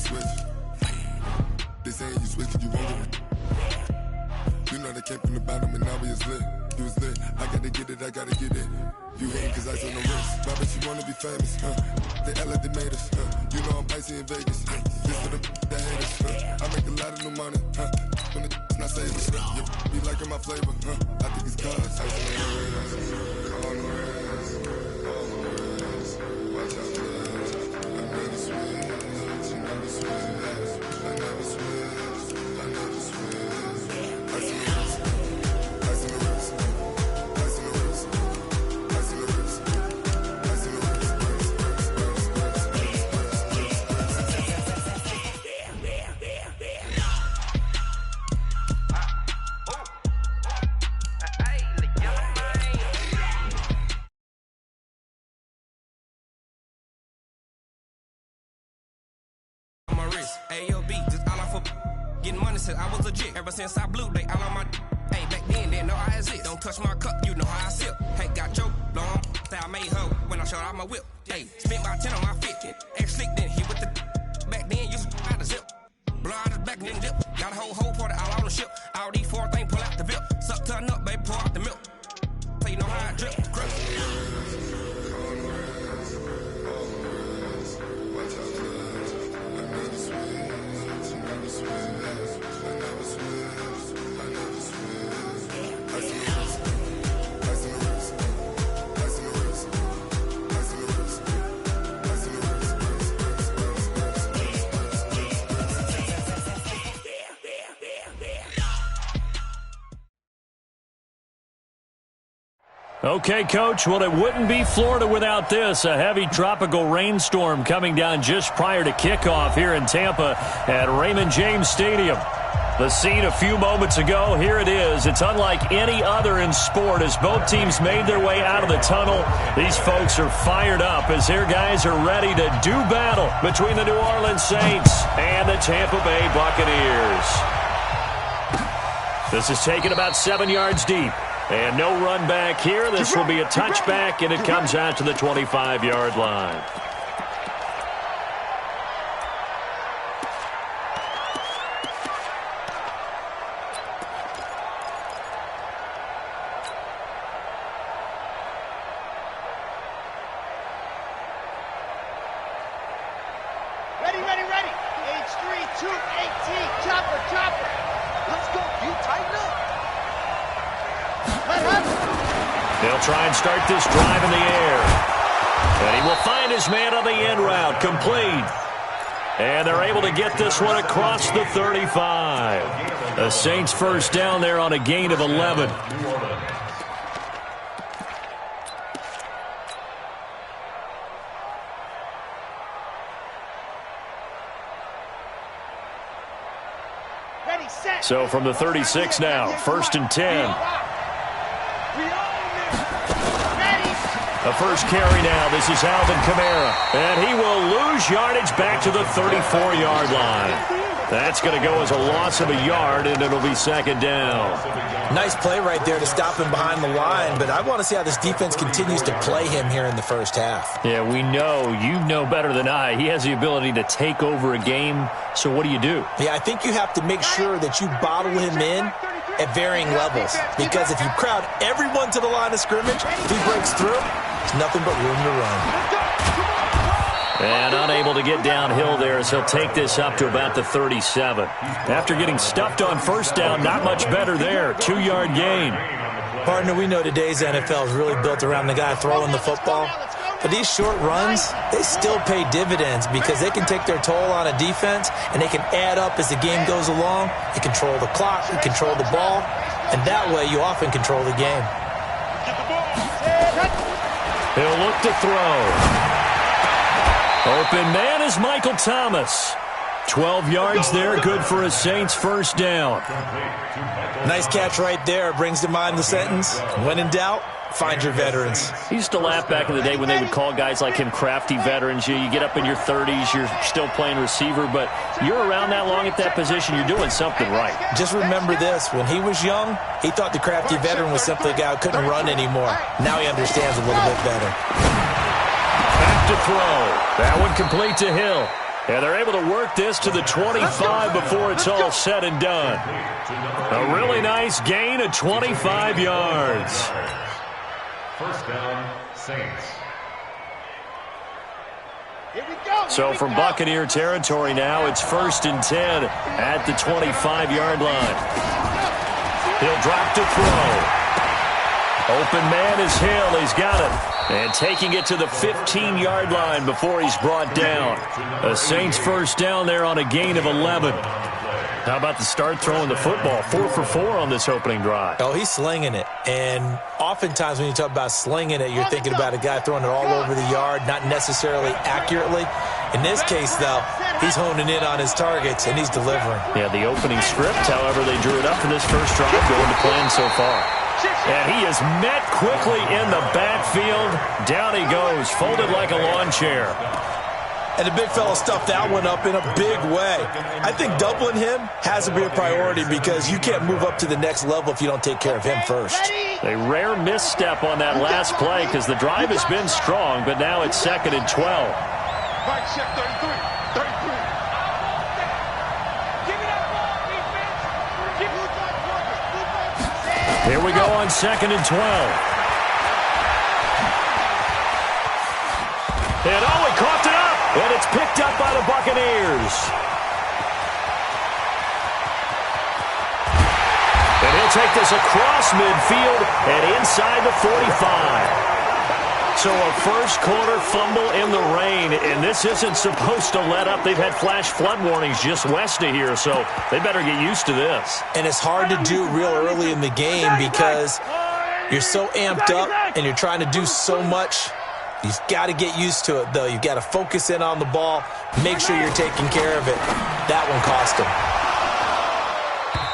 switch. They saying you switch 'cause you won't get it. You know they came from the bottom and now we is lit. You was lit, I gotta get it, I gotta get it. You hatin' 'cause I on the wrist. Why bet you wanna be famous, huh? They act like they made us, huh? You know I'm icy in Vegas, This for the that hate us, I make a lot of new money, When the not saving, you be liking my flavor, I think it's cause ice on the wrist, on the wrist, on the wrist. Watch out, I never switch, I never switch, I never switch, I never switch. Ice on the wrist, ice on the wrist, ice on the wrist, ice on the wrist, ice on the wrist. AOB, just all off of getting money since I was legit. Ever since I blew, they all on my. Hey, back then, didn't know I exist. Don't touch my cup, you know how I sip. Hey, got your long. Say I made her when I showed out my whip. Hey, spent about 10 on my fit. Ex-slick, then hit with the. Back then, used to out the zip. Blow out the back and then dip. Got a whole party all on the ship. All these 4 things pull out the VIP. Suck, turn up, baby, pour out the milk. So you know how I drip. Okay, Coach, well, it wouldn't be Florida without this. A heavy tropical rainstorm coming down just prior to kickoff here in Tampa at Raymond James Stadium. The scene a few moments ago, here it is. It's unlike any other in sport as both teams made their way out of the tunnel. These folks are fired up as their guys are ready to do battle between the New Orleans Saints and the Tampa Bay Buccaneers. This is taken about 7 yards deep. And no run back here. This will be a touchback, and it comes out to the 25-yard line. Ready, ready, ready. H3, 218, chopper, chopper. Let's go, you tighten up. They'll try and start this drive in the air. And he will find his man on the end route, complete. And they're able to get this one across the 35. The Saints first down there on a gain of 11. Ready, set. So from the 36 now, 1st and 10. A first carry now. This is Alvin Kamara. And he will lose yardage back to the 34-yard line. That's going to go as a loss of a yard, and it'll be 2nd down. Nice play right there to stop him behind the line, but I want to see how this defense continues to play him here in the first half. Yeah, we know. You know better than I. He has the ability to take over a game, so what do? Yeah, I think you have to make sure that you bottle him in at varying levels, because if you crowd everyone to the line of scrimmage, if he breaks through, there's nothing but room to run. And unable to get downhill there as he'll take this up to about the 37. After getting stuffed on first down, not much better there. 2-yard gain. Partner, we know today's NFL is really built around the guy throwing the football. But these short runs, they still pay dividends because they can take their toll on a defense and they can add up as the game goes along. You control the clock, you control the ball, and that way you often control the game. He'll look to throw. Open man is Michael Thomas. 12 yards there, good for a Saints first down. Nice catch right there. Brings to mind the sentence, when in doubt, find your veterans. He used to laugh back in the day when they would call guys like him crafty veterans. You get up in your 30s, you're still playing receiver, but you're around that long at that position, you're doing something right. Just remember this, when he was young, he thought the crafty veteran was simply a guy who couldn't run anymore. Now he understands a little bit better. Back to throw. That one complete to Hill. And they're able to work this to the 25 before it's all said and done. A really nice gain of 25 yards. First down, Saints. So from Buccaneer territory now, it's 1st and 10 at the 25-yard line. He'll drop to throw. Open man is Hill. He's got it. And taking it to the 15-yard line before he's brought down. A Saints first down there on a gain of 11. How about the start throwing the football? 4 for 4 on this opening drive. Oh, he's slinging it. And oftentimes when you talk about slinging it, you're thinking about a guy throwing it all over the yard, not necessarily accurately. In this case, though, he's honing in on his targets, and he's delivering. Yeah, the opening script, however, they drew it up for this first drive, going to plan so far. And he is met quickly in the backfield. Down he goes, folded like a lawn chair. And the big fella stuffed that one up in a big way. I think doubling him has to be a priority because you can't move up to the next level if you don't take care of him first. A rare misstep on that last play because the drive has been strong, but now it's 2nd and 12. Right, check 33. Here we go on 2nd and 12. And oh, he coughed it up, and it's picked up by the Buccaneers. And he'll take this across midfield and inside the 45. So a first quarter fumble in the rain, and this isn't supposed to let up. They've had flash flood warnings just west of here, so they better get used to this. And it's hard to do real early in the game because you're so amped up and you're trying to do so much. You've got to get used to it, though. You've got to focus in on the ball, make sure you're taking care of it. That one cost him.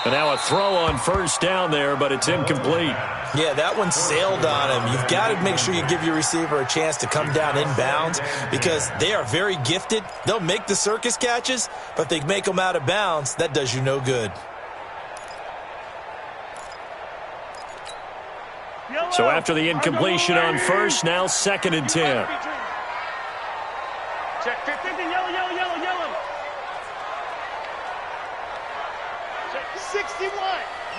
And now a throw on first down there, but it's incomplete. Yeah, that one sailed on him. You've got to make sure you give your receiver a chance to come down inbounds because they are very gifted. They'll make the circus catches, but if they make them out of bounds, that does you no good. So after the incompletion on first, now 2nd and 10. Check 50, yellow. 61,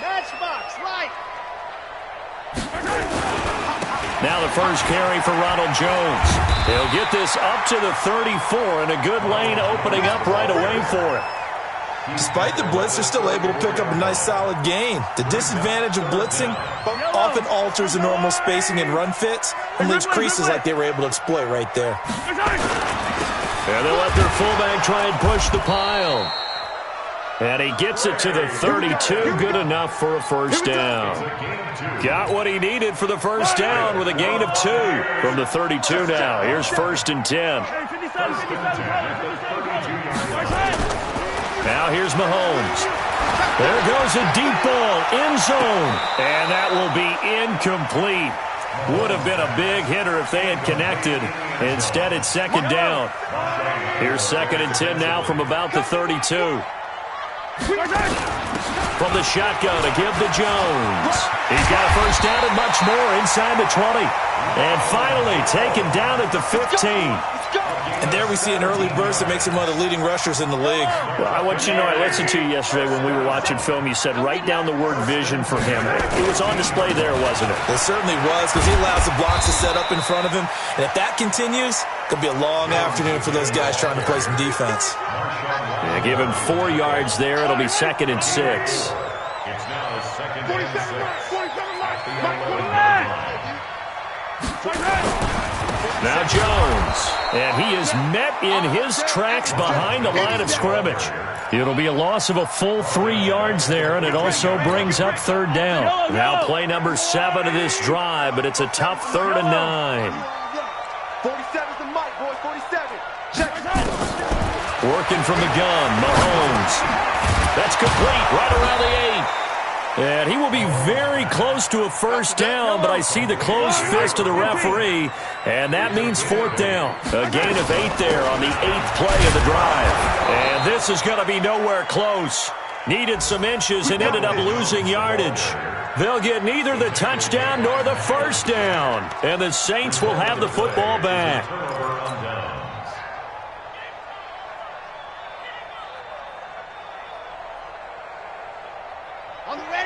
matchbox, right. Now the first carry for Ronald Jones. He'll get this up to the 34, and a good lane opening up right away for him. Despite the blitz, they're still able to pick up a nice solid gain. The disadvantage of blitzing often alters the normal spacing and run fits and leaves creases like they were able to exploit right there. And they'll let their fullback try and push the pile. And he gets it to the 32, good enough for a first down. Got what he needed for the first down with a gain of 2 from the 32 now. Here's 1st and 10. Now here's Mahomes. There goes a deep ball, end zone, and that will be incomplete. Would have been a big hitter if they had connected. Instead, it's 2nd down. Here's 2nd and 10 now from about the 32. From the shotgun to give to Jones. He's got a first down and much more inside the 20. And finally taken down at the 15. And there we see an early burst that makes him one of the leading rushers in the league. Well, I want you to know, I listened to you yesterday when we were watching film. You said write down the word vision for him. It was on display there, wasn't it? It certainly was because he allows the blocks to set up in front of him. And if that continues, it'll be a long afternoon for those guys trying to play some defense. Yeah, give him 4 yards there. It'll be 2nd and 6. It's now 2nd and 6. Now Jones, and he is met in his tracks behind the line of scrimmage. It'll be a loss of a full 3 yards there, and it also brings up 3rd down. Now play number 7 of this drive, but it's a tough 3rd and 9. 47's the mic, boys, 47. Check. Working from the gun, Mahomes. That's complete, right around the 8. And he will be very close to a first down, but I see the closed fist of the referee, and that means 4th down. A gain of 8 there on the 8th play of the drive. And this is going to be nowhere close. Needed some inches and ended up losing yardage. They'll get neither the touchdown nor the first down, and the Saints will have the football back.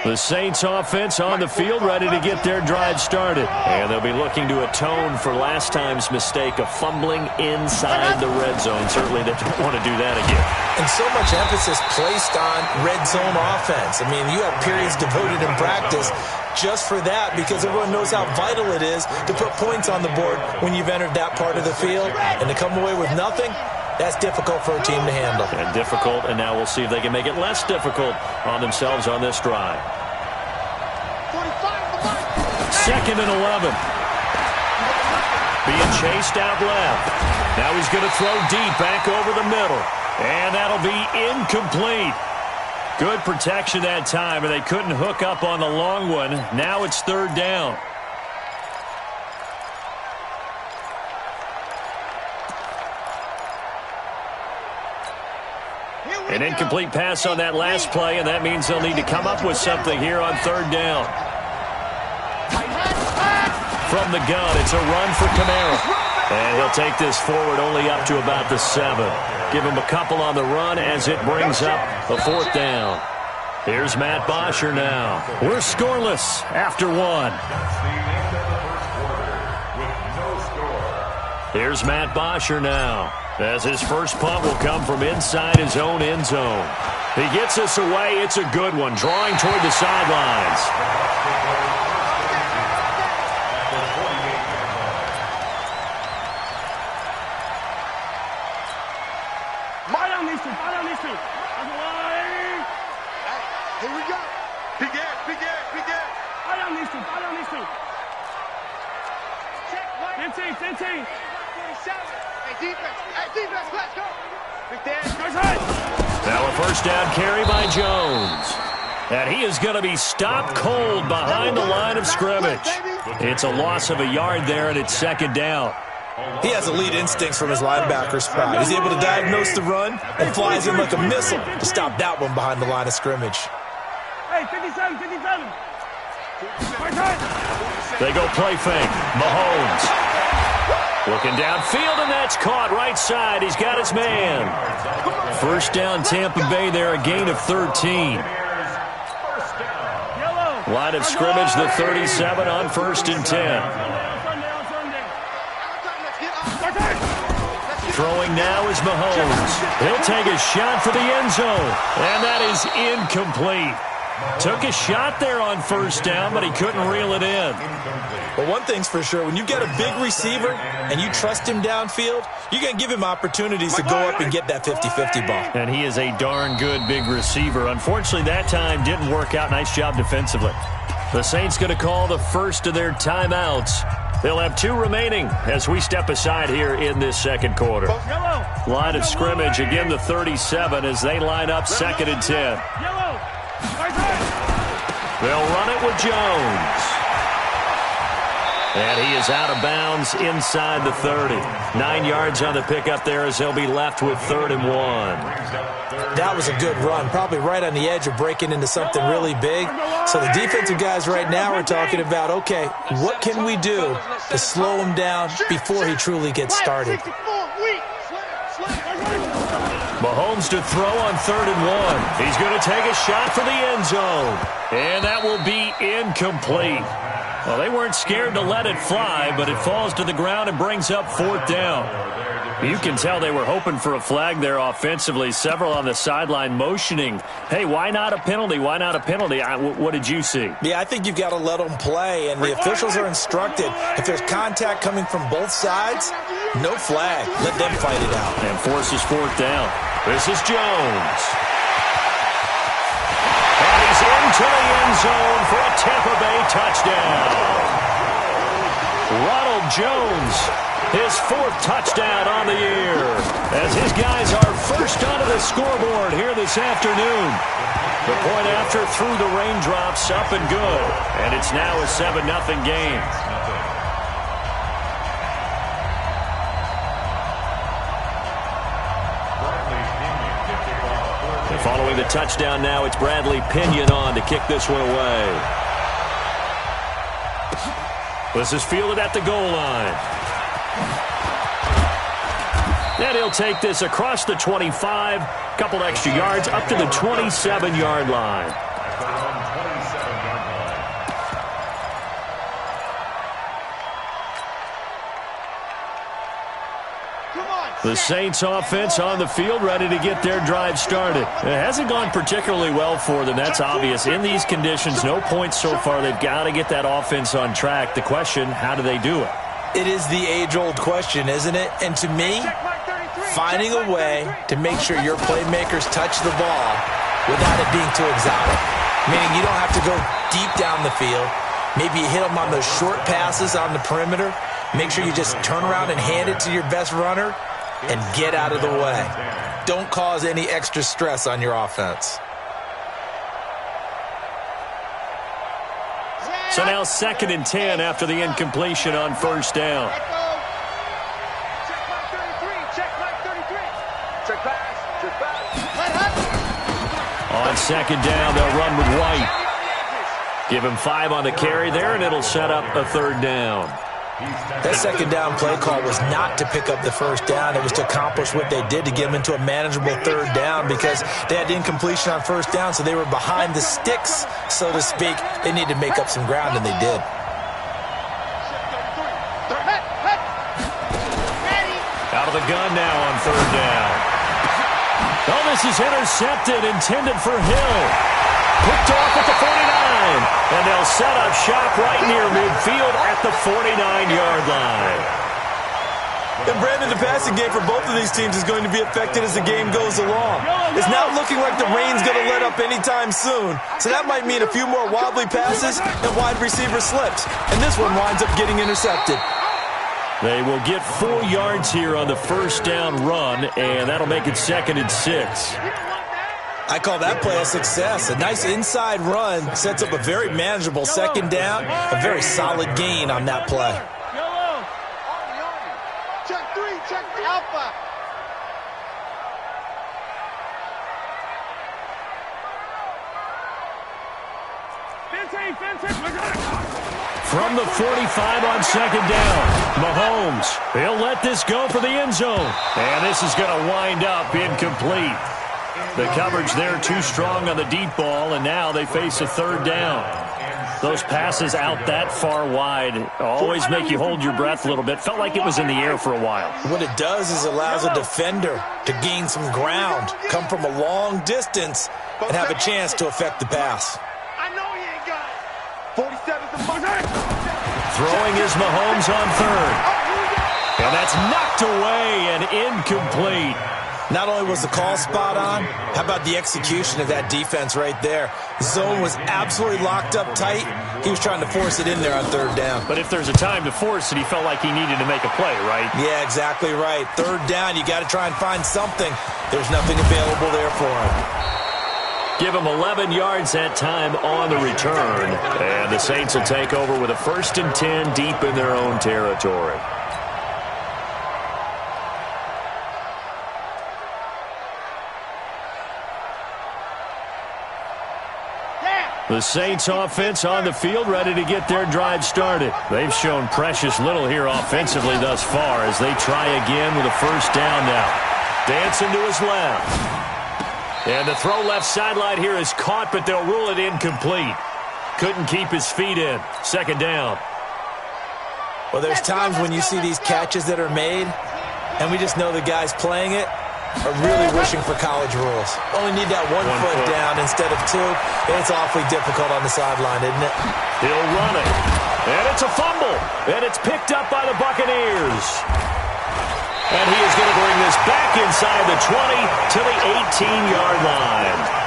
The Saints offense on the field, ready to get their drive started. And they'll be looking to atone for last time's mistake of fumbling inside the red zone. Certainly they don't want to do that again. And so much emphasis placed on red zone offense. I mean, you have periods devoted in practice just for that because everyone knows how vital it is to put points on the board when you've entered that part of the field. And to come away with nothing, that's difficult for a team to handle. And difficult, and now we'll see if they can make it less difficult on themselves on this drive. 2nd and 11. Being chased out left. Now he's going to throw deep back over the middle. And that'll be incomplete. Good protection that time, and they couldn't hook up on the long one. Now it's 3rd down. An incomplete pass on that last play, and that means they'll need to come up with something here on 3rd down. From the gun, it's a run for Kamara. And he'll take this forward only up to about the 7. Give him a couple on the run as it brings up a 4th down. Here's Matt Bosher now. We're scoreless after 1. Here's Matt Bosher now, as his first punt will come from inside his own end zone. He gets us away. It's a good one, drawing toward the sidelines. Here we go. Big air. Check, 15. 47. Hey, defense, let's go. Now a first down carry by Jones. And he is going to be stopped cold behind the line of scrimmage. It's a loss of a yard there, and it's 2nd down. He has elite instincts from his linebacker spot. He's able to diagnose the run and flies in like a missile to stop that one behind the line of scrimmage. Hey, 57. They go play fake. Mahomes looking downfield, and that's caught right side. He's got his man. First down, Tampa Bay there, a gain of 13. Line of scrimmage, the 37 on 1st and 10. Throwing now is Mahomes. He'll take a shot for the end zone, and that is incomplete. Took a shot there on 1st down, but he couldn't reel it in. Well, one thing's for sure, when you get a big receiver and you trust him downfield, you're going to give him opportunities to go up and get that 50-50 ball. And he is a darn good big receiver. Unfortunately, that time didn't work out. Nice job defensively. The Saints going to call the first of their timeouts. They'll have 2 remaining as we step aside here in this 2nd quarter. Line of scrimmage, again the 37 as they line up 2nd and 10. They'll run it with Jones. And he is out of bounds inside the 30. 9 yards on the pickup there as they'll be left with 3rd and 1. That was a good run, probably right on the edge of breaking into something really big. So the defensive guys right now are talking about, okay, what can we do to slow him down before he truly gets started? Mahomes to throw on 3rd and 1. He's going to take a shot for the end zone. And that will be incomplete. Well, they weren't scared to let it fly, but it falls to the ground and brings up 4th down. You can tell they were hoping for a flag there offensively. Several on the sideline motioning, hey, why not a penalty? Why not a penalty? What did you see? Yeah, I think you've got to let them play, and the officials are instructed, if there's contact coming from both sides, no flag. Let them fight it out. And forces 4th down. This is Jones. And he's into the end zone for a Tampa Bay touchdown. Ronald Jones, his 4th touchdown on the year, as his guys are first onto the scoreboard here this afternoon. The point after through the raindrops, up and good, and it's now a 7-0 game. And following the touchdown now, it's Bradley Pinion on to kick this one away. This is fielded at the goal line. And he'll take this across the 25, couple extra yards, up to the 27-yard line. The Saints offense on the field, ready to get their drive started. It hasn't gone particularly well for them. That's obvious. In these conditions, no points so far. They've got to get that offense on track. The question, how do they do it? It is the age-old question, isn't it? And to me, finding a way to make sure your playmakers touch the ball without it being too exotic. Meaning you don't have to go deep down the field. Maybe you hit them on those short passes on the perimeter. Make sure you just turn around and hand it to your best runner and get out of the way. Don't cause any extra stress on your offense. So now 2nd and 10 after the incompletion on first down. Check mark 33. Check mark 33. Check pass. Check pass. On 2nd down, they'll run with White. Give him 5 on the carry there, and it'll set up a 3rd down. That 2nd down play call was not to pick up the 1st down. It was to accomplish what they did, to get them into a manageable 3rd down, because they had incompletion on 1st down, so they were behind the sticks, so to speak. They needed to make up some ground, and they did. Out of the gun now on 3rd down. Oh, this is intercepted, intended for Hill. Picked off at the 49, and they'll set up shop right near midfield at the 49-yard line. And Brandon, the passing game for both of these teams is going to be affected as the game goes along. It's not looking like the rain's going to let up anytime soon, so that might mean a few more wobbly passes and wide receiver slips, and this one winds up getting intercepted. They will get 4 yards here on the 1st down run, and that'll make it 2nd and 6. I call that play a success. A nice inside run sets up a very manageable 2nd down, a very solid gain on that play. Check 3, check 3. Alpha. From the 45 on 2nd down, Mahomes, he'll let this go for the end zone. And this is going to wind up incomplete. The coverage there too strong on the deep ball, and now they face a 3rd down. Those passes out that far wide always make you hold your breath a little bit. Felt like it was in the air for a while. What it does is allows a defender to gain some ground, come from a long distance, and have a chance to affect the pass. I know he ain't got it. 47's the buzzer. Throwing is Mahomes on 3rd. And that's knocked away and incomplete. Not only was the call spot on, how about the execution of that defense right there? Zone was absolutely locked up tight. He was trying to force it in there on 3rd down. But if there's a time to force it, he felt like he needed to make a play, right? Yeah, exactly right. 3rd down, you got to try and find something. There's nothing available there for him. Give him 11 yards that time on the return. And the Saints will take over with a 1st and 10 deep in their own territory. The Saints offense on the field, ready to get their drive started. They've shown precious little here offensively thus far as they try again with a 1st down now. Dancing to his left. And the throw left sideline here is caught, but they'll rule it incomplete. Couldn't keep his feet in. 2nd down. Well, there's times when you see these catches that are made, and we just know the guys playing it are really wishing for college rules. Only need that one foot down instead of 2. It's awfully difficult on the sideline, isn't it? He'll run it. And it's a fumble. And it's picked up by the Buccaneers. And he is going to bring this back inside the 20 to the 18-yard line.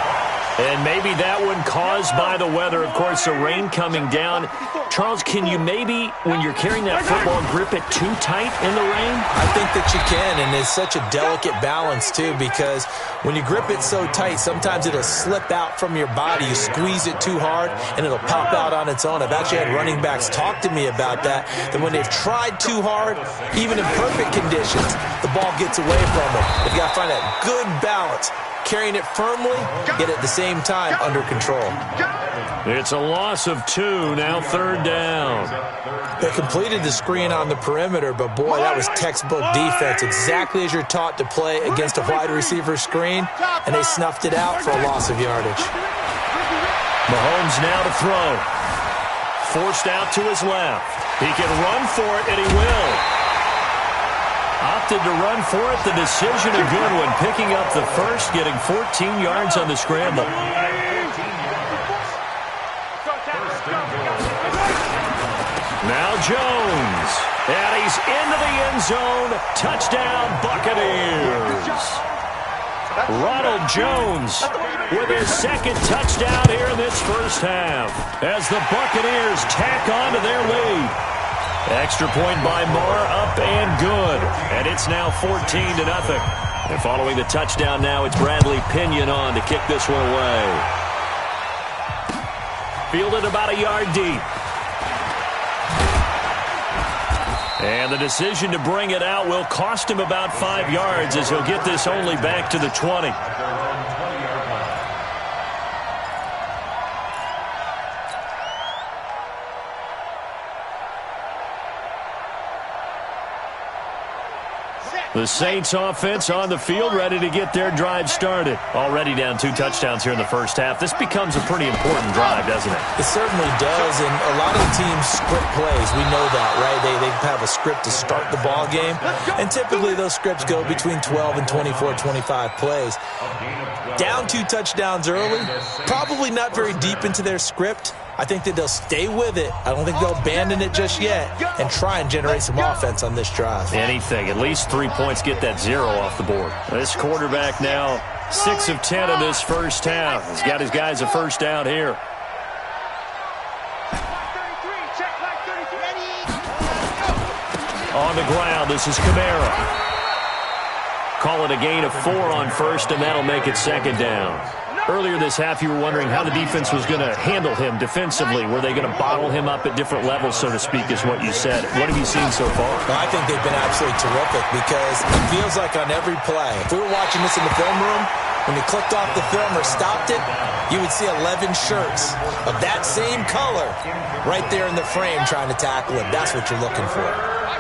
And maybe that one caused by the weather. Of course, the rain coming down. Charles, can you maybe, when you're carrying that football, grip it too tight in the rain? I think that you can, and it's such a delicate balance, too, because when you grip it so tight, sometimes it'll slip out from your body. You squeeze it too hard, and it'll pop out on its own. I've actually had running backs talk to me about that when they've tried too hard, even in perfect conditions, the ball gets away from them. You've got to find that good balance, carrying it firmly, yet at the same time under control. It's a loss of 2, now 3rd down. They completed the screen on the perimeter, but boy, that was textbook defense, exactly as you're taught to play against a wide receiver screen, and they snuffed it out for a loss of yardage. Mahomes now to throw. Forced out to his left. He can run for it, and he will. Opted to run for it. The decision a good one. Picking up the first, getting 14 yards on the scramble. Now Jones. And he's into the end zone. Touchdown, Buccaneers. Ronald Jones with his second touchdown here in this first half as the Buccaneers tack on to their lead. Extra point by Moore, up and good. And it's now 14-0. And following the touchdown now, it's Bradley Pinion on to kick this one away. Fielded about a yard deep. And the decision to bring it out will cost him about 5 yards as he'll get this only back to the 20. The Saints offense on the field, ready to get their drive started. Already down 2 touchdowns here in the first half. This becomes a pretty important drive, doesn't it? It certainly does, and a lot of teams script plays. We know that, right? They have a script to start the ball game, and typically those scripts go between 12 and 24, 25 plays. Down 2 touchdowns early, probably not very deep into their script. I think that they'll stay with it. I don't think they'll abandon it just yet and try and generate some offense on this drive. Anything. At least 3 points, get that 0 off the board. This quarterback now 6 of 10 in this first half. He's got his guys a first down here. On the ground, this is Kamara. Call it a gain of 4 on first, and that'll make it second down. Earlier this half, you were wondering how the defense was going to handle him defensively. Were they going to bottle him up at different levels, so to speak, is what you said. What have you seen so far? Well, I think they've been absolutely terrific because it feels like on every play, if we were watching this in the film room, when you clicked off the film or stopped it, you would see 11 shirts of that same color right there in the frame trying to tackle him. That's what you're looking for.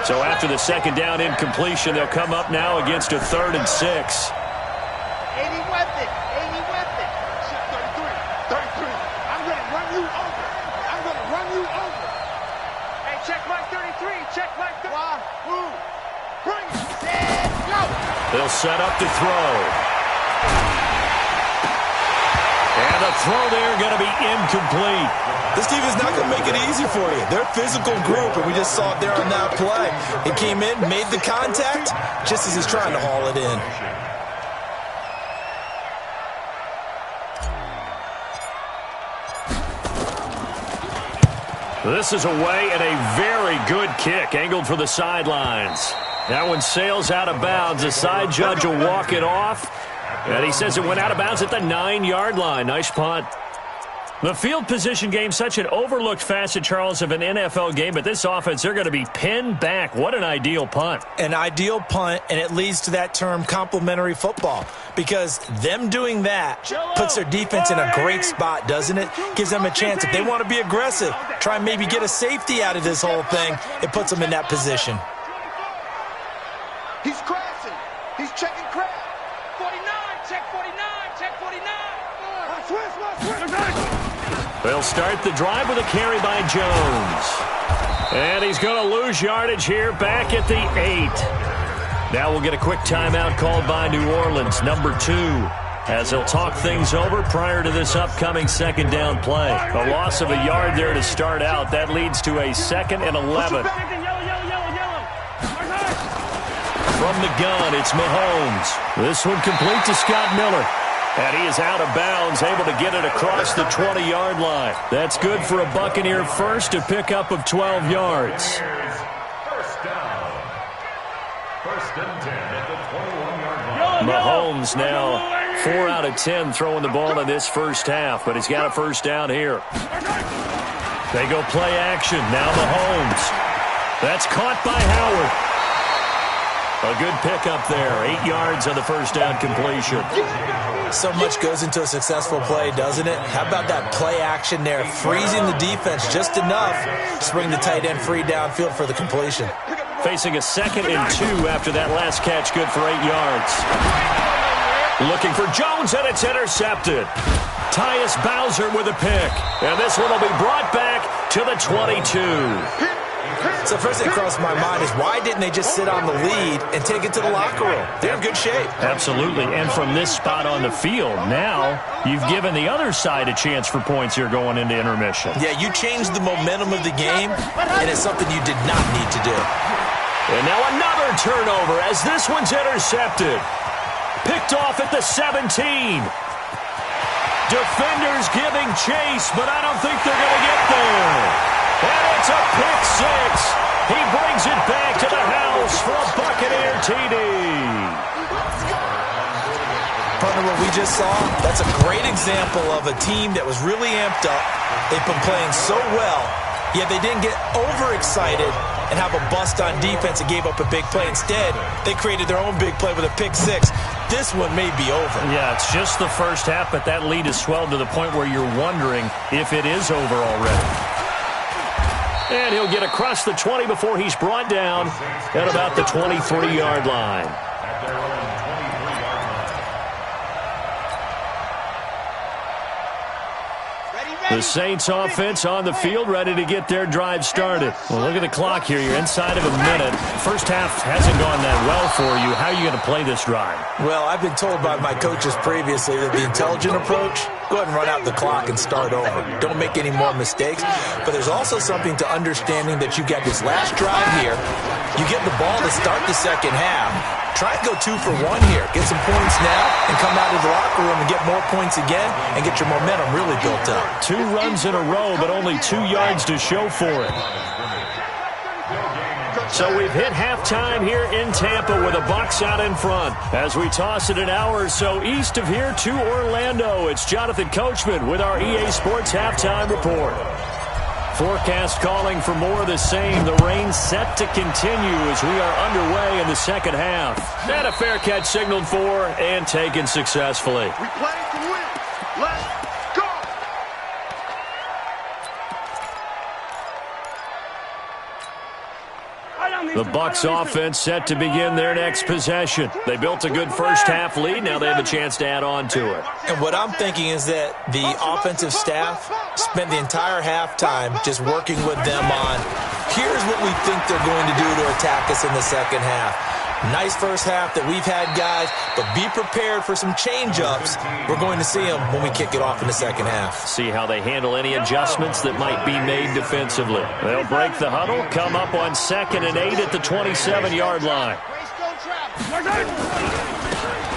So after the second down incompletion, they'll come up now against a 3rd and 6. 80 weapon. 33. I'm going to run you over. I'm going to run you over. Hey, check my 33. Check my 33. Bring it. Set, go. They'll set up to throw. And the throw there going to be incomplete. This team is not going to make it easy for you. They're a physical group, and we just saw it there on that play. He came in, made the contact, just as he's trying to haul it in. This is away and a very good kick, angled for the sidelines. That one sails out of bounds. The side judge will walk it off, and he says it went out of bounds at the 9-yard line. Nice punt. The field position game, such an overlooked facet, Charles, of an NFL game, but this offense, they're going to be pinned back. What an ideal punt. An ideal punt, and it leads to that term complementary football, because them doing that puts their defense in a great spot, doesn't it? Gives them a chance. If they want to be aggressive, try and maybe get a safety out of this whole thing, it puts them in that position. He's crashing. He's checking crash. 49, check 49, check 49. They'll start the drive with a carry by Jones. And he's going to lose yardage here back at the 8. Now we'll get a quick timeout called by New Orleans, number 2, as they'll talk things over prior to this upcoming second down play. A loss of a yard there to start out. That leads to a 2nd and 11. From the gun, it's Mahomes. This one complete to Scott Miller. And he is out of bounds, able to get it across the 20-yard line. That's good for a Buccaneer first, a pickup of 12 yards. First down. 1st and 10 at the 21-yard line. Mahomes now 4 out of 10 throwing the ball in this first half, but he's got a first down here. They go play action. Now Mahomes. That's caught by Howard. A good pickup there. 8 yards on the first down completion. So much goes into a successful play, doesn't it? How about that play action there? Freezing the defense just enough to bring the tight end free downfield for the completion. Facing a 2nd and 2 after that last catch, good for 8 yards. Looking for Jones, and it's intercepted. Tyus Bowser with a pick. And this one will be brought back to the 22. So the first thing that crossed my mind is why didn't they just sit on the lead and take it to the locker room? They're in good shape. Absolutely. And from this spot on the field, now you've given the other side a chance for points here going into intermission. Yeah, you changed the momentum of the game, and it's something you did not need to do. And now another turnover as this one's intercepted. Picked off at the 17. Defenders giving chase, but I don't think they're going to get there. And it's a pick six. He brings it back to the house for a Buccaneer TD. Partner, what we just saw, that's a great example of a team that was really amped up. They've been playing so well, yet they didn't get overexcited and have a bust on defense and gave up a big play. Instead, they created their own big play with a pick six. This one may be over. Yeah, it's just the first half, but that lead has swelled to the point where you're wondering if it is over already. And he'll get across the 20 before he's brought down at about the 23-yard line. The Saints offense on the field, ready to get their drive started. Well, look at the clock here. You're inside of a minute. First half hasn't gone that well for you. How are you going to play this drive? Well, I've been told by my coaches previously that the intelligent approach, go ahead and run out the clock and start over. Don't make any more mistakes. But there's also something to understanding that you got this last drive here. You get the ball to start the second half. Try and go 2 for 1 here. Get some points now and come out of the locker room and get more points again and get your momentum really built up. 2 runs in a row, but only 2 yards to show for it. So we've hit halftime here in Tampa with the Bucs out in front. As we toss it an hour or so east of here to Orlando, it's Jonathan Coachman with our EA Sports Halftime Report. Forecast calling for more of the same. The rain set to continue as we are underway in the second half. And a fair catch signaled for and taken successfully. We play to win. Let's go. The Bucs offense set to begin their next possession. They built a good first half lead. Now they have a chance to add on to it. And what I'm thinking is that the offensive staff spent the entire halftime just working with them on, here's what we think they're going to do to attack us in the second half. Nice first half that we've had, guys, but be prepared for some change-ups. We're going to see them when we kick it off in the second half. See how they handle any adjustments that might be made defensively. They'll break the huddle, come up on 2nd and 8 at the 27-yard line.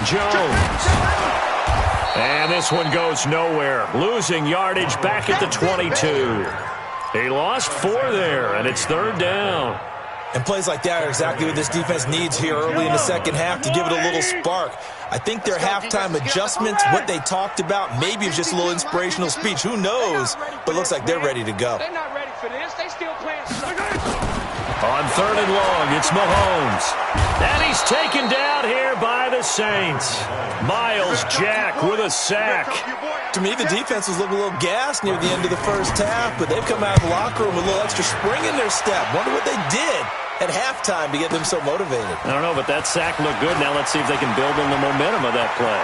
Jones. And this one goes nowhere. Losing yardage back at the 22. He lost 4 there, and it's 3rd down. And plays like that are exactly what this defense needs here early in the second half to give it a little spark. I think their halftime adjustments, what they talked about, maybe it was just a little inspirational speech. Who knows? But it looks like they're ready to go. They're not ready for this. They still playing. On 3rd and long, it's Mahomes. And he's taken down here by the Saints. Miles Jack with a sack. To me, the defense was looking a little gassed near the end of the first half, but they've come out of the locker room with a little extra spring in their step. Wonder what they did at halftime to get them so motivated. I don't know, but that sack looked good. Now let's see if they can build on the momentum of that play.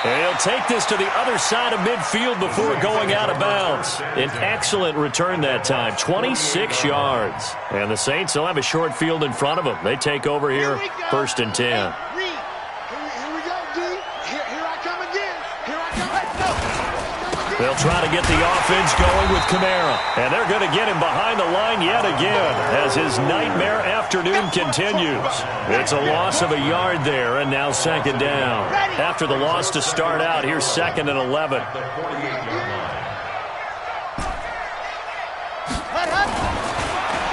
And he'll take this to the other side of midfield before going out of bounds. An excellent return that time, 26 yards. And the Saints will have a short field in front of them. They take over here, 1st and 10. Here we go, D. Here I come again. Here I come. Let's go. They'll try to get the offense going with Kamara. And they're going to get him behind the line yet again as his nightmare afternoon continues. It's a loss of a yard there, and now 2nd down. After the loss to start out, here's 2nd and 11.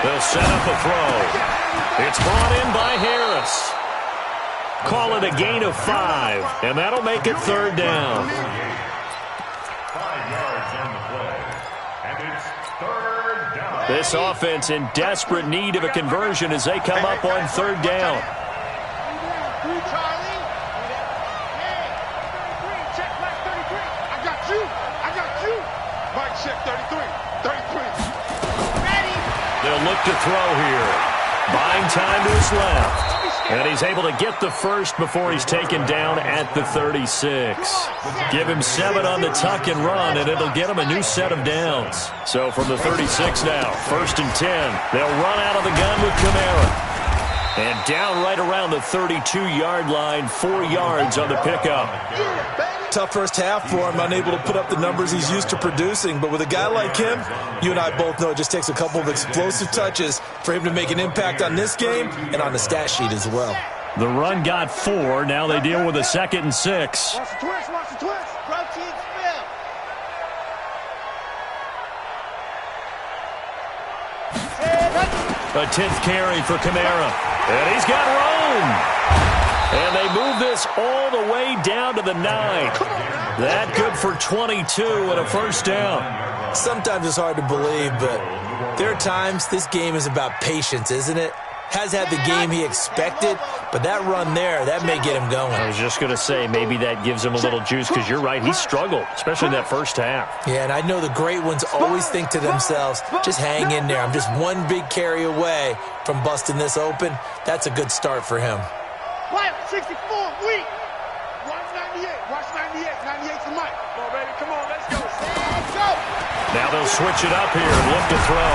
They'll set up a throw. It's brought in by Harris. Call it a gain of 5, and that'll make it 3rd down. 5 yards on the play. And it's 3rd down. This offense in desperate need of a conversion as they come up on 3rd down. Charlie. Hey, 33. Check back 33. I got you. I got you. Mike, check 33. 33. Ready. They'll look to throw here. Buying time to his left. And he's able to get the first before he's taken down at the 36. Give him 7 on the tuck and run, and it'll get him a new set of downs. So from the 36 now, 1st and 10. They'll run out of the gun with Kamara. And down right around the 32-yard line, 4 yards on the pickup. Tough first half for him, unable to put up the numbers he's used to producing. But with a guy like him, you and I both know it just takes a couple of explosive touches for him to make an impact on this game and on the stat sheet as well. The run got 4. Now they deal with a 2nd and 6. Watch the twist, watch the twist. Protein spill. A 10th carry for Kamara. And he's got room. And they move this all the way down to the 9. That good for 22 and a first down. Sometimes it's hard to believe, but there are times this game is about patience, isn't it? Has had the game he expected, but that run there, that may get him going. I was just going to say, maybe that gives him a little juice, because you're right, he struggled, especially in that first half. Yeah, and I know the great ones always think to themselves, just hang in there. I'm just one big carry away from busting this open. That's a good start for him. Quiet, 64, weak. Watch 98, watch 98. 98's the mic. Come on, baby, come on, let's go. Let's go. Now they'll switch it up here and look to throw.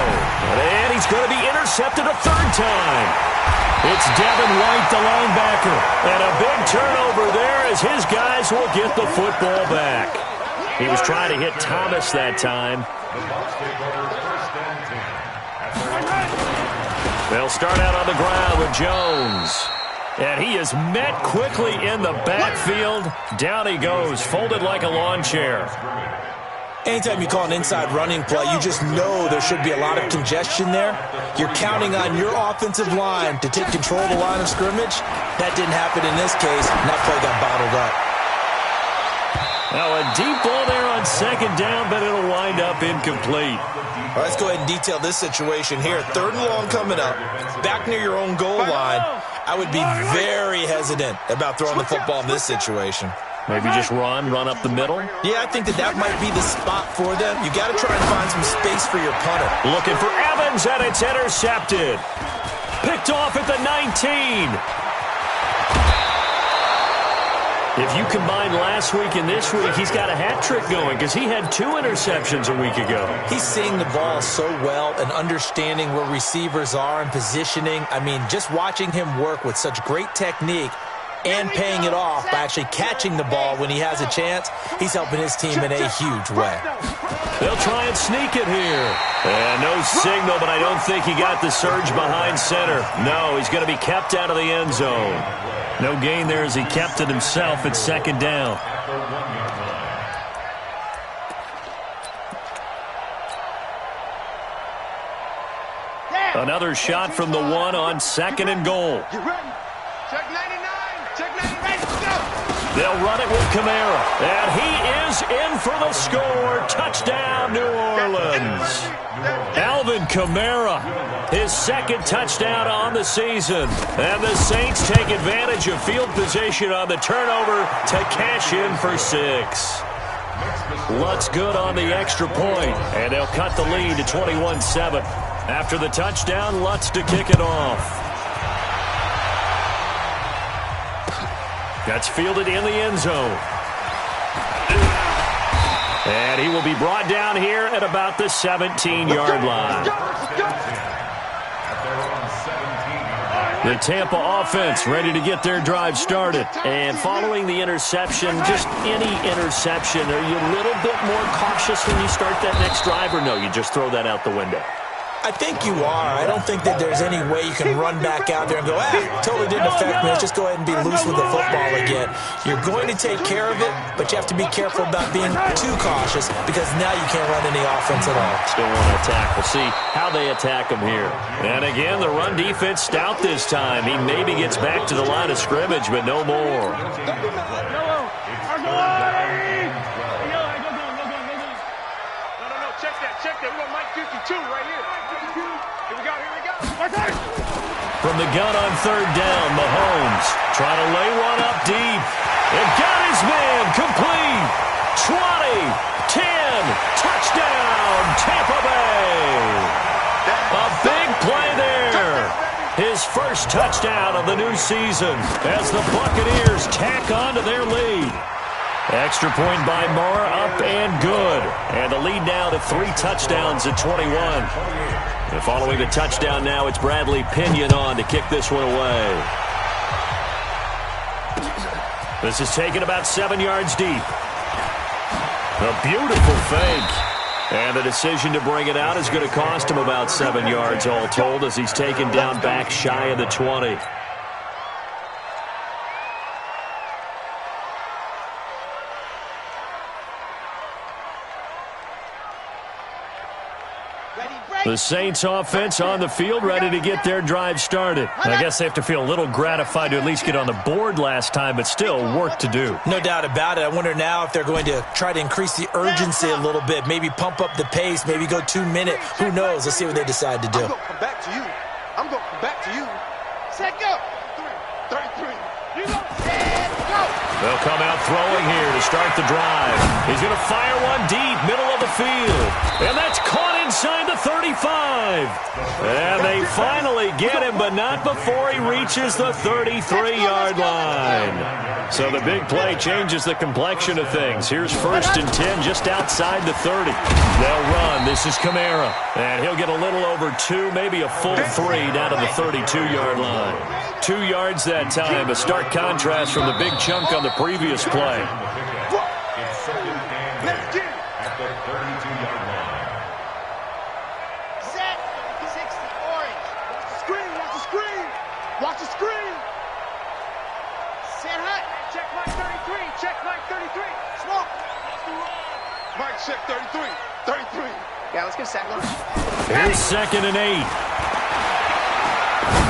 And he's going to be intercepted a 3rd time. It's Devin White, the linebacker. And a big turnover there as his guys will get the football back. He was trying to hit Thomas that time. They'll start out on the ground with Jones. And he is met quickly in the backfield. Down he goes, folded like a lawn chair. Anytime you call an inside running play, you just know there should be a lot of congestion there. You're counting on your offensive line to take control of the line of scrimmage. That didn't happen in this case, and that play got bottled up. Now a deep ball there on 2nd down, but it'll wind up incomplete. All right, let's go ahead and detail this situation here. 3rd and long coming up, back near your own goal line. I would be very hesitant about throwing the football in this situation. Maybe just run up the middle? Yeah, I think that might be the spot for them. You got to try and find some space for your punter. Looking for Evans, and it's intercepted. Picked off at the 19. If you combine last week and this week, he's got a hat trick going because he had 2 interceptions a week ago. He's seeing the ball so well and understanding where receivers are and positioning. I mean, just watching him work with such great technique and paying it off by actually catching the ball when he has a chance, he's helping his team in a huge way. They'll try and sneak it here. And no signal, but I don't think he got the surge behind center. No, he's going to be kept out of the end zone. No gain there as he kept it himself at 2nd down. Another shot from the 1 on 2nd and goal. Get ready. Check 99. Check 99. Let's go. They'll run it with Kamara. And he is in for the score. Touchdown, New Orleans. Alvin Kamara, his 2nd touchdown on the season. And the Saints take advantage of field position on the turnover to cash in for 6. Lutz good on the extra point, and they'll cut the lead to 21-7. After the touchdown, Lutz to kick it off. That's fielded in the end zone. And he will be brought down here at about the 17-yard line. The Tampa offense ready to get their drive started. And following the interception, just any interception, are you a little bit more cautious when you start that next drive, or no, you just throw that out the window? I think you are. I don't think that there's any way you can run back out there and go, totally didn't affect me. Let's just go ahead and be loose with the football again. You're going to take care of it, but you have to be careful about being too cautious because now you can't run any offense at all. Still want to attack. We'll see how they attack him here. And again, the run defense stout this time. He maybe gets back to the line of scrimmage, but no more. Check that. We got Mike 52 right here. Here we go. From the gun on 3rd down, Mahomes trying to lay one up deep. And got his man complete. 20, 10, touchdown, Tampa Bay. A big play there. his first touchdown of the new season as the Buccaneers tack on to their lead. Extra point by Moore, up and good. And the lead now to 3 touchdowns at 21. And following the touchdown now, it's Bradley Pinion on to kick this one away. This is taken about 7 yards deep. A beautiful fake. And the decision to bring it out is going to cost him about 7 yards all told as he's taken down back shy of the 20. The Saints offense on the field, ready to get their drive started. I guess they have to feel a little gratified to at least get on the board last time, but still work to do. No doubt about it. I wonder now if they're going to try to increase the urgency a little bit, maybe pump up the pace, maybe go 2 minutes. Who knows? Let's see what they decide to do. I'm going to come back to you. I'm going to come back to you. Set go. 33. You go. Set go. They'll come out throwing here to start the drive. He's going to fire one deep, middle of the field. And that's caught inside the 35. And they finally get him, but not before he reaches the 33-yard line. So the big play changes the complexion of things. Here's 1st and 10 just outside the 30. They'll run. This is Kamara. And he'll get a little over 2, maybe a full 3 down to the 32-yard line. 2 yards that time, a stark contrast from the big chunk on the previous play. It's 2nd and 10 at the 32-yard line. Set. 60 orange. Watch the screen. Watch the screen. Watch the screen. Set hut. Check Mike 33. Check Mike 33. Smoke. Mike check 33. 33. Yeah, let's get a second. Here's 2nd and 8.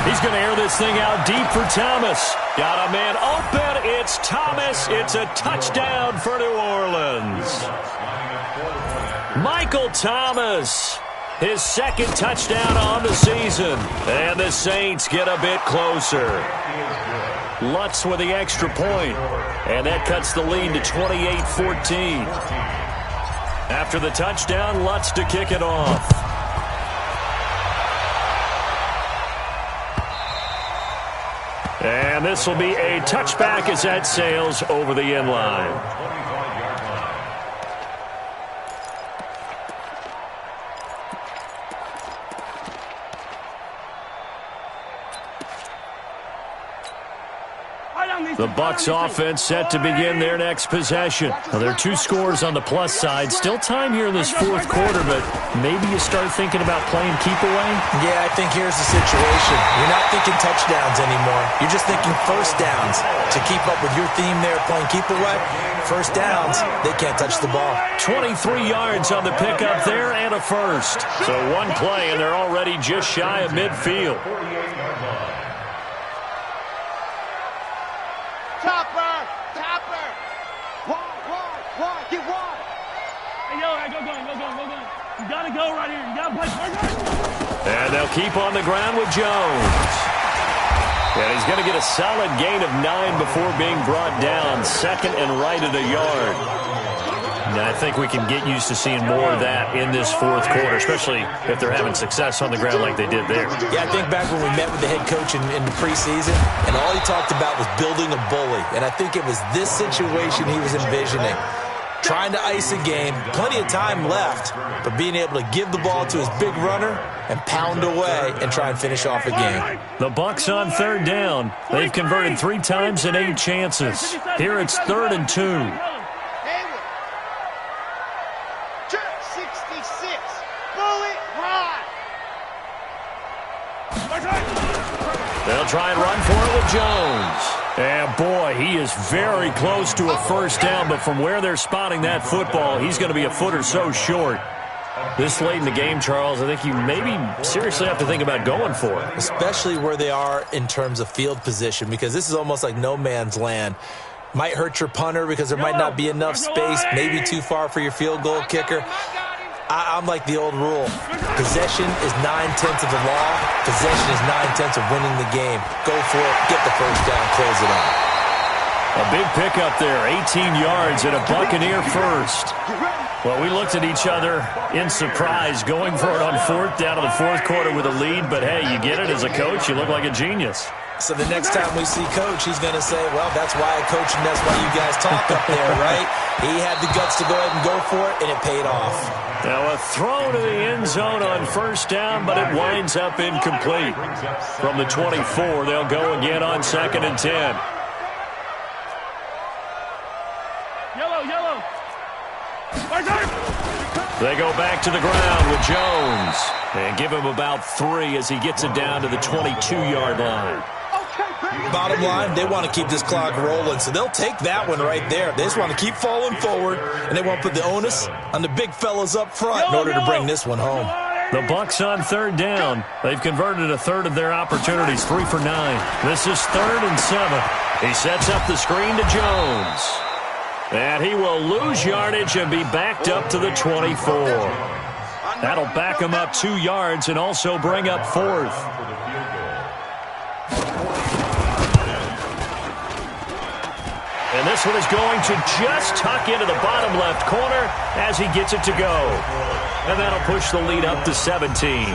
He's going to air this thing out deep for Thomas. Got a man open. It's Thomas. It's a touchdown for New Orleans. Michael Thomas, his 2nd touchdown on the season. And the Saints get a bit closer. Lutz with the extra point. And that cuts the lead to 28-14. After the touchdown, Lutz to kick it off. And this will be a touchback as that sails over the end line. The Bucs offense set to begin their next possession. Now, there are 2 scores on the plus side. Still time here in this 4th quarter, but maybe you start thinking about playing keep away? Yeah, I think here's the situation. You're not thinking touchdowns anymore. You're just thinking first downs. To keep up with your theme there, playing keep away, first downs, they can't touch the ball. 23 yards on the pickup there and a first. So 1 play, and they're already just shy of midfield. Topper! Wide, get wide! Hey, yo, go. You gotta go right here. You gotta play first. And they'll keep on the ground with Jones. And he's going to get a solid gain of 9 before being brought down. 2nd and right at a yard. And I think we can get used to seeing more of that in this 4th quarter, especially if they're having success on the ground like they did there. Yeah, I think back when we met with the head coach in the preseason, and all he talked about was building a bully. And I think it was this situation he was envisioning. Trying to ice a game, plenty of time left, but being able to give the ball to his big runner and pound away and try and finish off a game. The Bucs on 3rd down. They've converted 3 times in 8 chances. Here it's 3rd and 2. 66. Bullet high. They'll try and run for it with Jones. And, boy, he is very close to a first down, but from where they're spotting that football, he's going to be a foot or so short. This late in the game, Charles, I think you maybe seriously have to think about going for it. Especially where they are in terms of field position, because this is almost like no man's land. Might hurt your punter because there might not be enough space, maybe too far for your field goal kicker. I'm like the old rule. Possession is 9/10 of the law. Possession is 9/10 of winning the game. Go for it. Get the first down. Close it out. A big pickup there, 18 yards and a Buccaneer first. Well, we looked at each other in surprise going for it on fourth down in the fourth quarter with a lead, but hey, you get it as a coach, you look like a genius. So the next time we see Coach, he's going to say, well, that's why I coach and that's why you guys talk up there, right? He had the guts to go ahead and go for it, and it paid off. Now a throw to the end zone on first down, but it winds up incomplete. From the 24, they'll go again on 2nd and 10. Yellow. They go back to the ground with Jones and give him about 3 as he gets it down to the 22-yard line. Bottom line, they want to keep this clock rolling, so they'll take that one right there. They just want to keep falling forward, and they want to put the onus on the big fellas up front in order to bring this one home. The Bucs on 3rd down. They've converted a third of their opportunities, 3 for 9. This is 3rd and 7. He sets up the screen to Jones. And he will lose yardage and be backed up to the 24. That'll back him up 2 yards and also bring up 4th. And this one is going to just tuck into the bottom left corner as he gets it to go. And that'll push the lead up to 17.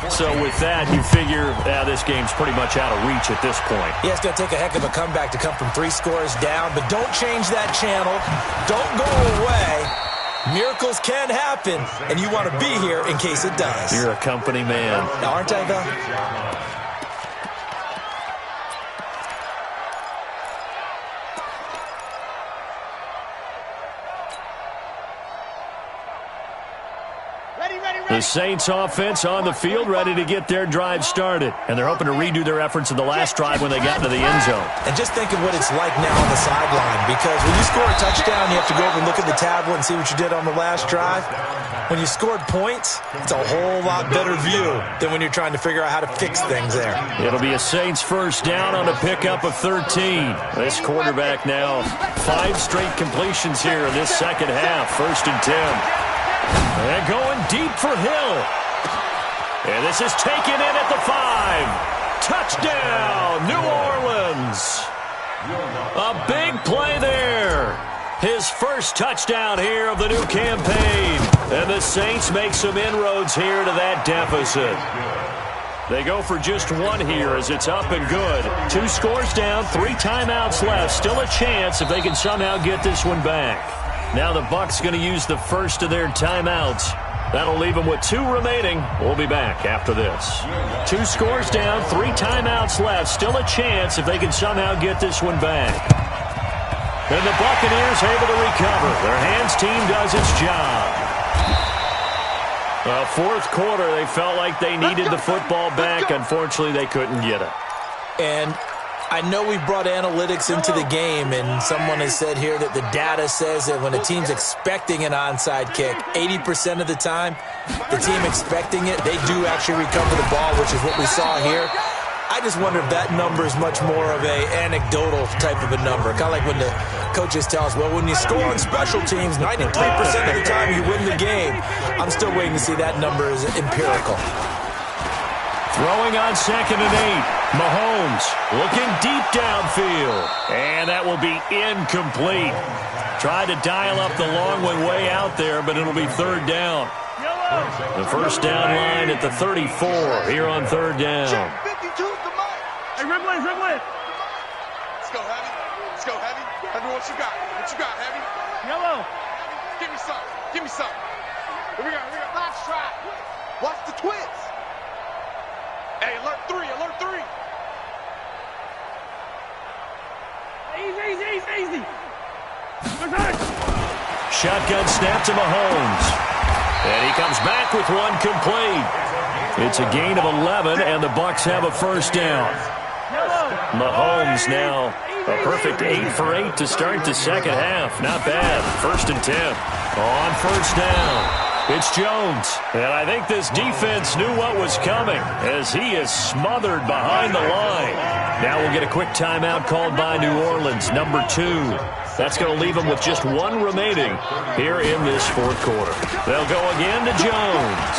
So with that, you figure this game's pretty much out of reach at this point. Yeah, it's going to take a heck of a comeback to come from 3 scores down, but don't change that channel. Don't go away. Miracles can happen, and you want to be here in case it does. You're a company man. Now, aren't I, though? The Saints offense on the field, ready to get their drive started. And they're hoping to redo their efforts in the last drive when they got into the end zone. And just think of what it's like now on the sideline, because when you score a touchdown, you have to go over and look at the tablet and see what you did on the last drive. When you scored points, it's a whole lot better view than when you're trying to figure out how to fix things there. It'll be a Saints first down on a pickup of 13. This quarterback now 5 straight completions here in this second half. 1st and 10. And going deep for Hill. And this is taken in at the 5. Touchdown, New Orleans. A big play there. His first touchdown here of the new campaign. And the Saints make some inroads here to that deficit. They go for just 1 here as it's up and good. 2 scores down, 3 timeouts left. Still a chance if they can somehow get this one back. Now the Bucs going to use the first of their timeouts. That'll leave them with 2 remaining. We'll be back after this. 2 scores down, 3 timeouts left. Still a chance if they can somehow get this one back. And the Buccaneers able to recover. Their hands team does its job. Fourth quarter, they felt like they needed the football back. Unfortunately, they couldn't get it. And I know we brought analytics into the game, and someone has said here that the data says that when a team's expecting an onside kick, 80% of the time, the team expecting it, they do actually recover the ball, which is what we saw here. I just wonder if that number is much more of a anecdotal type of a number. Kind of like when the coaches tell us, well, when you score on special teams, 93% of the time you win the game. I'm still waiting to see that number is empirical. Throwing on 2nd and 8. Mahomes looking deep downfield. And that will be incomplete. Tried to dial up the long one way out there, but it'll be 3rd down. The first down line at the 34 here on 3rd down. Hey, Ripley. Let's go, Heavy. Let's go, Heavy. Heavy, what you got? What you got, Heavy? Yellow. Give me some. Give me some. Here we go. Last try. Watch the twins. Hey, alert 3. Easy. Shotgun snap to Mahomes. And he comes back with one complete. It's a gain of 11, and the Bucs have a first down. Mahomes now a perfect 8 for 8 to start the second half. Not bad. 1st and 10. On first down. It's Jones, and I think this defense knew what was coming as he is smothered behind the line. Now we'll get a quick timeout called by New Orleans, number 2. That's going to leave them with just 1 remaining here in this fourth quarter. They'll go again to Jones.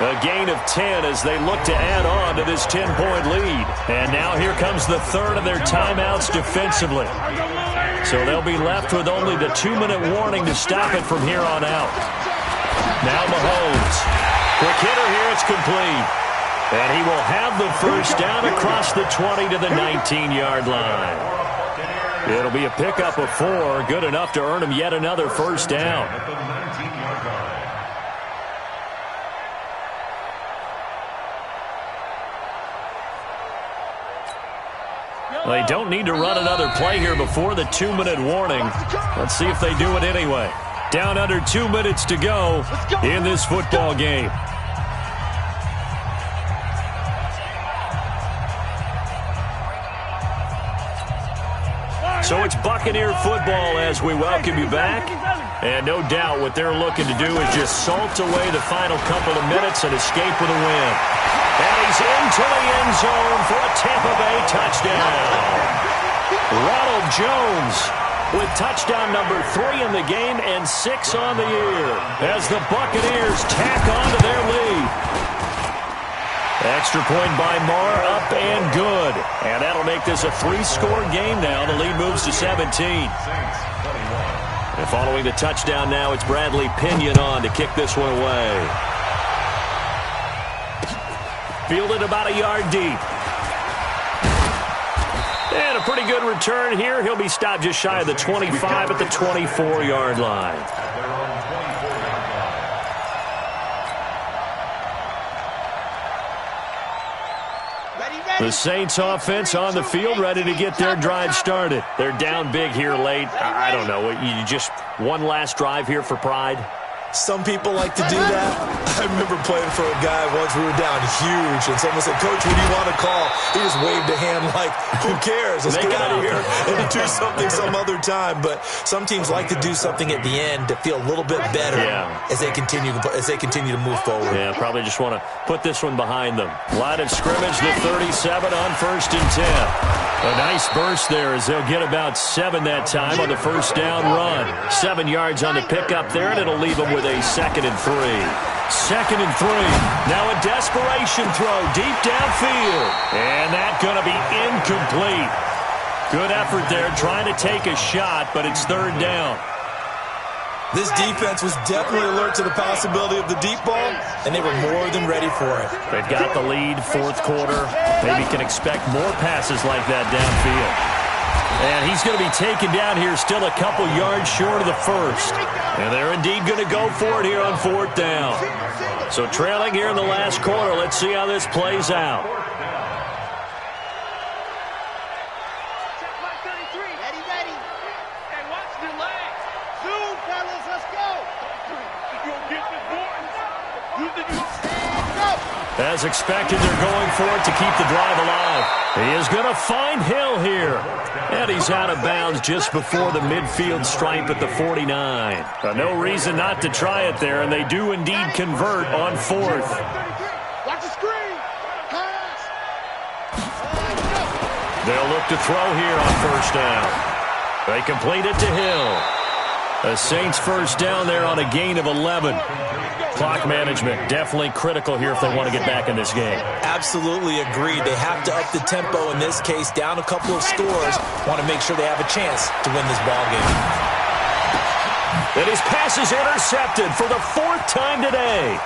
A gain of 10 as they look to add on to this 10-point lead. And now here comes the third of their timeouts defensively. So they'll be left with only the 2-minute warning to stop it from here on out. Now Mahomes. Quick hitter here, it's complete. And he will have the first down across the 20 to the 19-yard line. It'll be a pickup of 4, good enough to earn him yet another first down. They don't need to run another play here before the 2-minute warning. Let's see if they do it anyway. Down under 2 minutes to go in this football game. So it's Buccaneer football as we welcome you back. And no doubt what they're looking to do is just salt away the final couple of minutes and escape with a win. And he's into the end zone for a Tampa Bay touchdown. Ronald Jones with touchdown number 3 in the game and 6 on the year as the Buccaneers tack on to their lead. Extra point by Marr, up and good. And that'll make this a 3-score game now. The lead moves to 17. And following the touchdown now, it's Bradley Pinion on to kick this one away. Fielded about a yard deep. And a pretty good return here. He'll be stopped just shy of the 25 at the 24-yard line. The Saints offense on the field, ready to get their drive started. They're down big here late. I don't know. You just one last drive here for pride? Some people like to do that. I remember playing for a guy once. We were down huge, and someone said, "Coach, what do you want to call?" He just waved a hand like, "Who cares? Let's get out of here and do something some other time." But some teams like to do something at the end to feel a little bit better as they continue to move forward. Yeah, probably just want to put this one behind them. Line of scrimmage, the 37 on 1st and 10. A nice burst there as they'll get about 7 that time on the first down run. 7 yards on the pickup there, and it'll leave them with a 2nd and 3. 2nd and 3. Now a desperation throw deep downfield. And that's going to be incomplete. Good effort there trying to take a shot, but it's 3rd down. This defense was definitely alert to the possibility of the deep ball, and they were more than ready for it. They've got the lead, 4th quarter. Maybe can expect more passes like that downfield. And he's going to be taken down here still a couple yards short of the first. And they're indeed going to go for it here on 4th down. So trailing here in the last quarter. Let's see how this plays out. As expected, they're going for it to keep the drive alive. He is going to find Hill here. And he's out of bounds just before the midfield stripe at the 49. No reason not to try it there, and they do indeed convert on 4th. Watch the screen. Pass. They'll look to throw here on 1st down. They complete it to Hill. The Saints first down there on a gain of 11. Clock management definitely critical here if they want to get back in this game. Absolutely agreed. They have to up the tempo in this case, down a couple of scores. Want to make sure they have a chance to win this ball game. And his pass is intercepted for the 4th time today.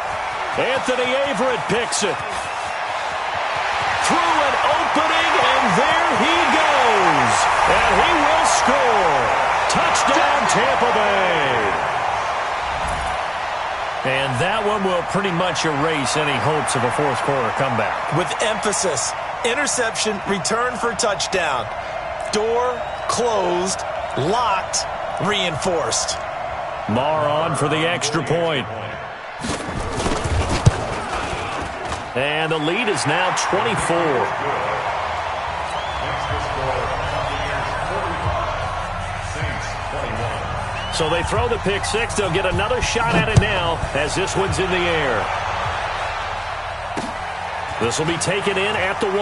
Anthony Averett picks it. Through an opening, and there he goes. And he will score. Touchdown, Tampa Bay. And that one will pretty much erase any hopes of a 4th quarter comeback. With emphasis, interception, return for touchdown. Door closed, locked, reinforced. Marr on for the extra point. And the lead is now 24. So they throw the pick 6. They'll get another shot at it now as this one's in the air. This will be taken in at the 1.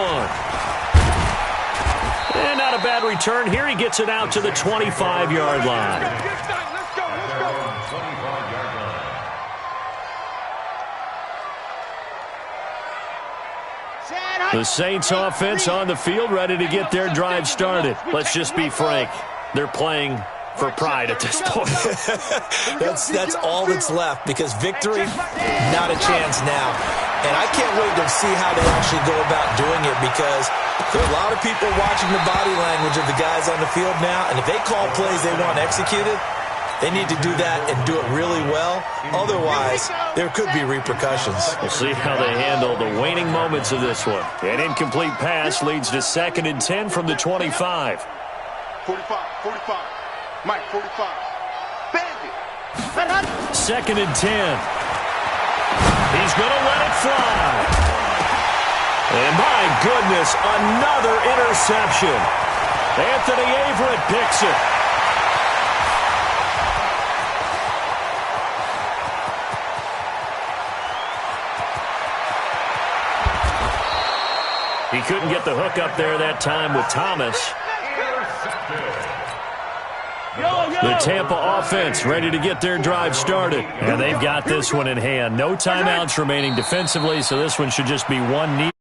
And not a bad return here. He gets it out to the 25-yard line. The Saints offense on the field, ready to get their drive started. Let's just be frank. They're playing for pride at this point. that's all that's left, because victory, not a chance now. And I can't wait to see how they actually go about doing it, because there are a lot of people watching the body language of the guys on the field now, and if they call plays they want executed, they need to do that and do it really well. Otherwise, there could be repercussions. We'll see how they handle the waning moments of this one. An incomplete pass leads to 2nd and 10 from the 25. 45. Mike, 45. Bandit. 2nd and 10. He's going to let it fly. And my goodness, another interception. Anthony Averett picks it. He couldn't get the hook up there that time with Thomas. The Tampa offense ready to get their drive started. And they've got this one in hand. No timeouts remaining defensively, so this one should just be one neat.